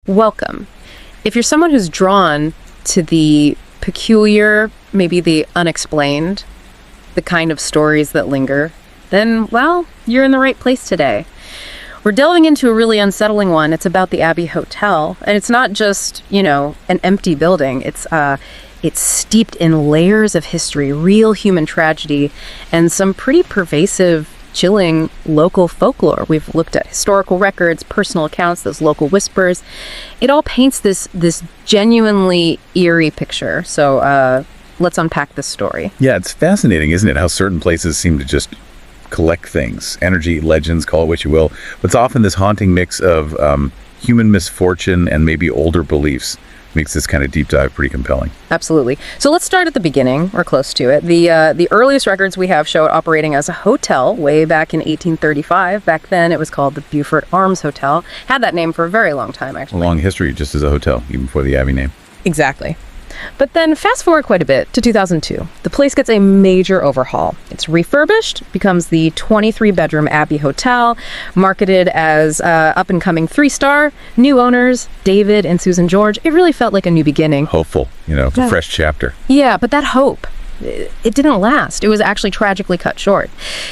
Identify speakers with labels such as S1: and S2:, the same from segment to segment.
S1: welcome. If you're someone who's drawn to the peculiar, maybe the unexplained, the kind of stories that linger, then, well, you're in the right place today. We're delving into a really unsettling one. It's about the Abbey Hotel, and it's not just, an empty building. It's steeped in layers of history, real human tragedy, and some pretty pervasive, chilling local folklore. We've looked at historical records, personal accounts, those local whispers. It all paints this genuinely eerie picture. So let's unpack this story.
S2: Yeah, it's fascinating, isn't it, how certain places seem to just collect things, energy, legends, call it what you will. But it's often this haunting mix of human misfortune and maybe older beliefs. Makes this kind of deep dive pretty compelling.
S1: Absolutely. So let's start at the beginning, or close to it. The earliest records we have show it operating as a hotel way back in 1835. Back then, it was called the Beaufort Arms Hotel. Had that name for a very long time, actually.
S2: A long history just as a hotel, even before the Abbey name.
S1: Exactly. But then fast forward quite a bit to 2002. The place gets a major overhaul. It's refurbished, becomes the 23-bedroom Abbey Hotel, marketed as up-and-coming 3-star, new owners, David and Susan George. It really felt like a new beginning.
S2: Hopeful, a fresh chapter.
S1: Yeah, but that hope, it didn't last. It was actually tragically cut short.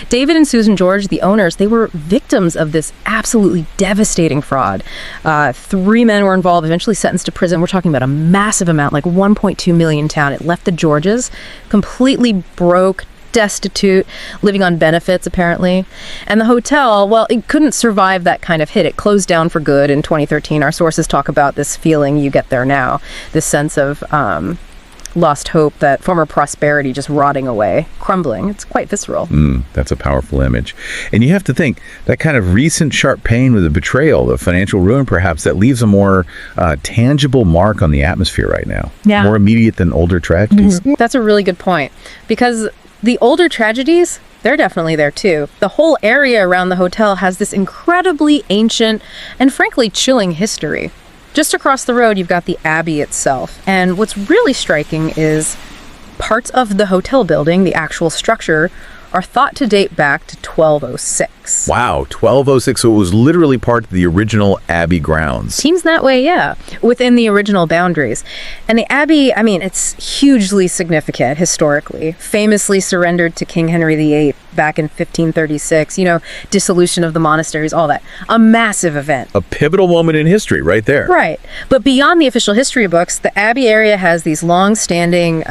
S1: David and Susan George, the owners, they were victims of this absolutely devastating fraud. 3 men were involved, eventually sentenced to prison. We're talking about a massive amount, like 1.2 million town. It left the Georges completely broke, destitute, living on benefits, apparently. And the hotel, well, it couldn't survive that kind of hit. It closed down for good in 2013. Our sources talk about this feeling you get there now, this sense of lost hope, that former prosperity just rotting away, crumbling. It's quite visceral.
S2: That's a powerful image. And you have to think, that kind of recent sharp pain with the betrayal, the financial ruin perhaps, that leaves a more tangible mark on the atmosphere right now.
S1: Yeah.
S2: More immediate than older tragedies.
S1: Mm-hmm. That's a really good point. Because the older tragedies, they're definitely there too. The whole area around the hotel has this incredibly ancient and frankly chilling history. Just across the road, you've got the Abbey itself. And what's really striking is parts of the hotel building, the actual structure, are thought to date back to 1206.
S2: Wow, 1206, so it was literally part of the original Abbey grounds.
S1: Seems that way, yeah, within the original boundaries. And the Abbey, it's hugely significant historically. Famously surrendered to King Henry VIII back in 1536, dissolution of the monasteries, all that. A massive event.
S2: A pivotal moment in history right there.
S1: Right. But beyond the official history books, the Abbey area has these long-standing,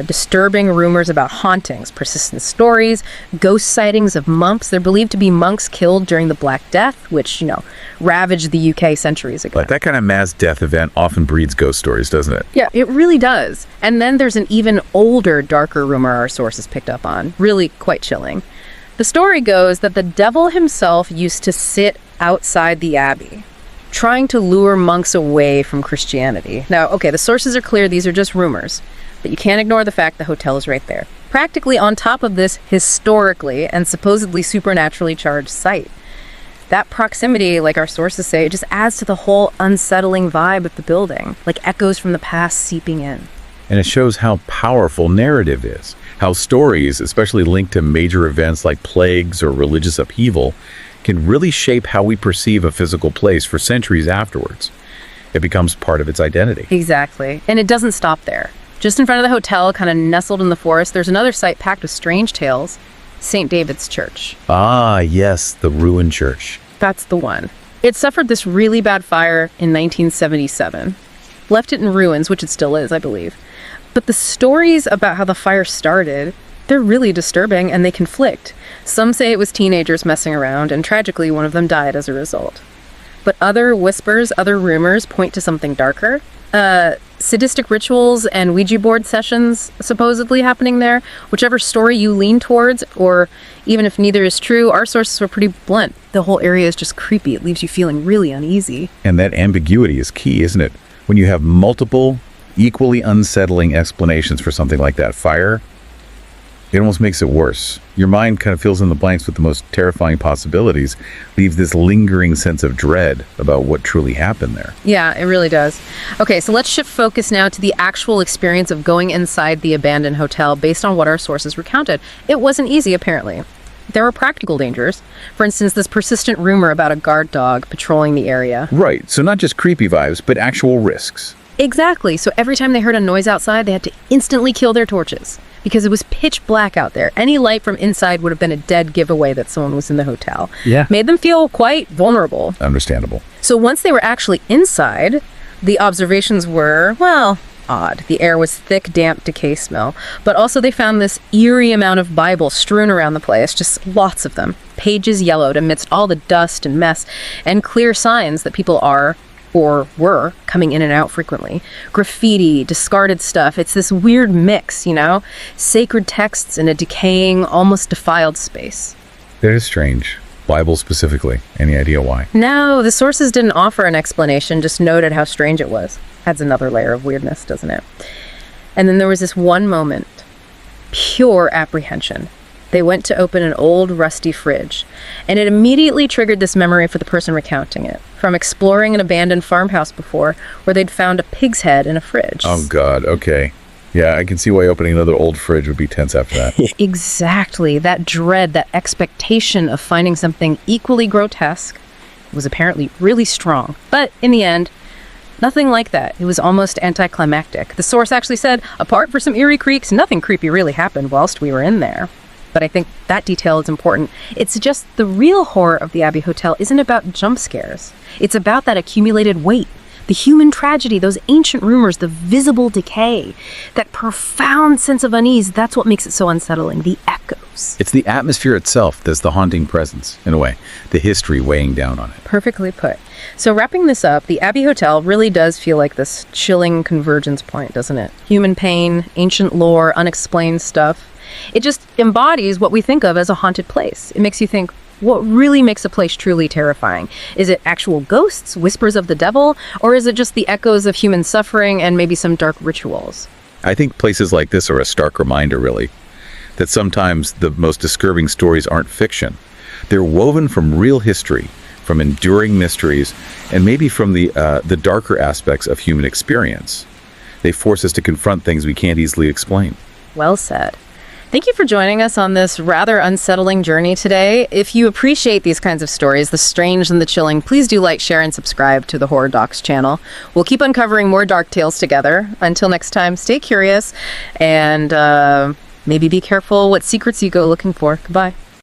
S1: disturbing rumors about hauntings, persistent stories, ghost sightings of monks. They're believed to be monks killed during the Black Death, which, ravaged the UK centuries ago.
S2: But that kind of mass death event often breeds ghost stories, doesn't it?
S1: Yeah, it really does. And then there's an even older, darker rumor our sources picked up on. Really quite chilling. The story goes that the devil himself used to sit outside the Abbey, trying to lure monks away from Christianity. Now, okay, the sources are clear, these are just rumors, but you can't ignore the fact the hotel is right there. Practically on top of this historically and supposedly supernaturally charged site. That proximity, like our sources say, it just adds to the whole unsettling vibe of the building, like echoes from the past seeping in.
S2: And it shows how powerful narrative is, how stories, especially linked to major events like plagues or religious upheaval, can really shape how we perceive a physical place for centuries afterwards. It becomes part of its identity.
S1: Exactly. And it doesn't stop there. Just in front of the hotel, kind of nestled in the forest, there's another site packed with strange tales, St. David's Church.
S2: Ah, yes, the ruined church.
S1: That's the one. It suffered this really bad fire in 1977. Left it in ruins, which it still is, I believe. But the stories about how the fire started, they're really disturbing and they conflict. Some say it was teenagers messing around, and tragically one of them died as a result. But other whispers, other rumors point to something darker. Sadistic rituals and Ouija board sessions supposedly happening there. Whichever story you lean towards, or even if neither is true, our sources were pretty blunt. The whole area is just creepy. It leaves you feeling really uneasy.
S2: And that ambiguity is key, isn't it? When you have multiple, equally unsettling explanations for something like that fire, it almost makes it worse. Your mind kind of fills in the blanks with the most terrifying possibilities, leaves this lingering sense of dread about what truly happened there.
S1: Yeah, it really does. Okay, so let's shift focus now to the actual experience of going inside the abandoned hotel based on what our sources recounted. It wasn't easy, apparently. There were practical dangers. For instance, this persistent rumor about a guard dog patrolling the area.
S2: Right, so not just creepy vibes, but actual risks.
S1: Exactly. So every time they heard a noise outside, they had to instantly kill their torches because it was pitch black out there. Any light from inside would have been a dead giveaway that someone was in the hotel.
S2: Yeah.
S1: Made them feel quite vulnerable.
S2: Understandable.
S1: So once they were actually inside, the observations were, well, odd. The air was thick, damp decay smell. But also they found this eerie amount of Bibles strewn around the place, just lots of them. Pages yellowed amidst all the dust and mess, and clear signs that people are or were coming in and out frequently. Graffiti, discarded stuff. It's this weird mix, you know? Sacred texts in a decaying, almost defiled space.
S2: That is strange. Bible specifically. Any idea why?
S1: No, the sources didn't offer an explanation, just noted how strange it was. Adds another layer of weirdness, doesn't it? And then there was this one moment. Pure apprehension. They went to open an old, rusty fridge, and it immediately triggered this memory for the person recounting it, from exploring an abandoned farmhouse before, where they'd found a pig's head in a fridge.
S2: Oh, God. Okay. Yeah, I can see why opening another old fridge would be tense after that.
S1: Exactly. That dread, that expectation of finding something equally grotesque was apparently really strong. But in the end, nothing like that. It was almost anticlimactic. The source actually said, apart from some eerie creaks, nothing creepy really happened whilst we were in there. But I think that detail is important. It's just the real horror of the Abbey Hotel isn't about jump scares. It's about that accumulated weight, the human tragedy, those ancient rumors, the visible decay, that profound sense of unease. That's what makes it so unsettling, the echoes.
S2: It's the atmosphere itself that's the haunting presence, in a way, the history weighing down on it.
S1: Perfectly put. So wrapping this up, the Abbey Hotel really does feel like this chilling convergence point, doesn't it? Human pain, ancient lore, unexplained stuff. It just embodies what we think of as a haunted place. It makes you think, what really makes a place truly terrifying? Is it actual ghosts, whispers of the devil, or is it just the echoes of human suffering and maybe some dark rituals?
S2: I think places like this are a stark reminder, really, that sometimes the most disturbing stories aren't fiction. They're woven from real history, from enduring mysteries, and maybe from the darker aspects of human experience. They force us to confront things we can't easily explain.
S1: Well said. Thank you for joining us on this rather unsettling journey today. If you appreciate these kinds of stories, the strange and the chilling, please do like, share, and subscribe to the Horror Docs channel. We'll keep uncovering more dark tales together. Until next time, stay curious and maybe be careful what secrets you go looking for. Goodbye.